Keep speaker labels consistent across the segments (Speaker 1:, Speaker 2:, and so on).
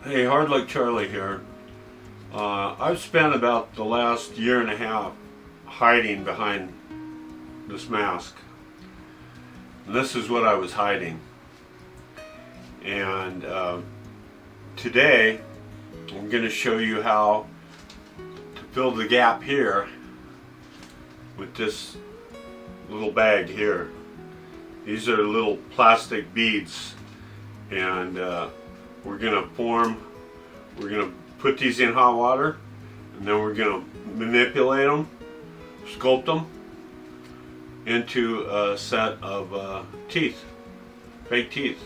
Speaker 1: Hey, HardluckCharlie here. I've spent about the last year and a half hiding behind this mask. And this is what I was hiding. And today I'm going to show you how to fill the gap here with this little bag here. These are little plastic beads, and we're going to put these in hot water, and then we're going to manipulate them, sculpt them into a set of teeth, fake teeth,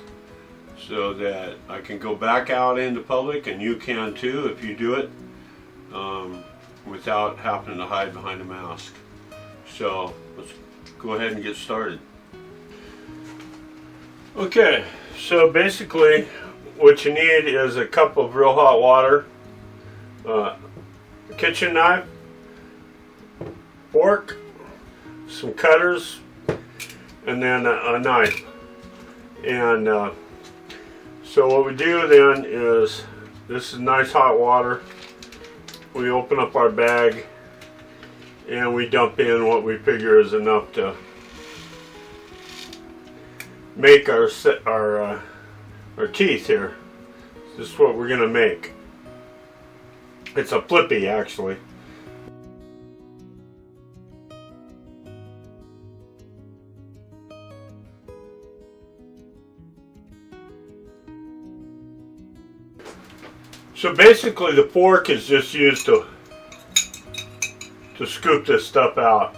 Speaker 1: so that I can go back out into public, and you can too if you do it without having to hide behind a mask. So let's go ahead and get started. Okay, so basically what you need is a cup of real hot water, a kitchen knife, fork, some cutters, and then a knife. And so what we do then is, this is nice hot water. We open up our bag and we dump in what we figure is enough to make our teeth here. This is what we're gonna make. It's a flippy, actually. So basically the fork is just used to scoop this stuff out.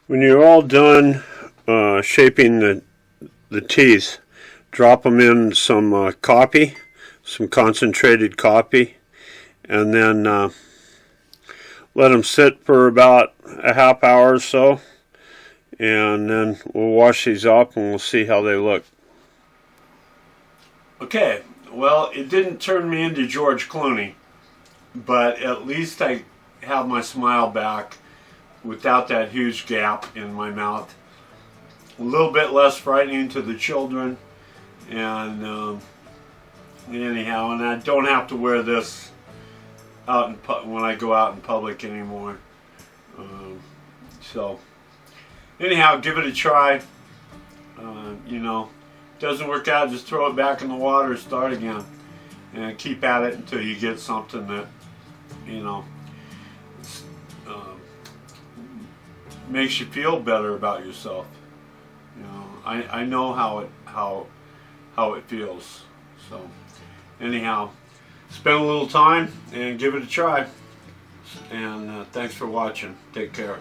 Speaker 1: When you're all done shaping the teeth, drop them in some copy, some concentrated copy, and then let them sit for about a half hour or so, and then we'll wash these up and we'll see how they look. Okay, well, it didn't turn me into George Clooney, but at least I have my smile back without that huge gap in my mouth. A little bit less frightening to the children, and anyhow, and I don't have to wear this out in when I go out in public anymore. So anyhow, give it a try. You know, doesn't work out, just throw it back in the water, start again, and keep at it until you get something that, you know, makes you feel better about yourself. You know, I know how it feels. So anyhow, spend a little time and give it a try. And thanks for watching. Take care.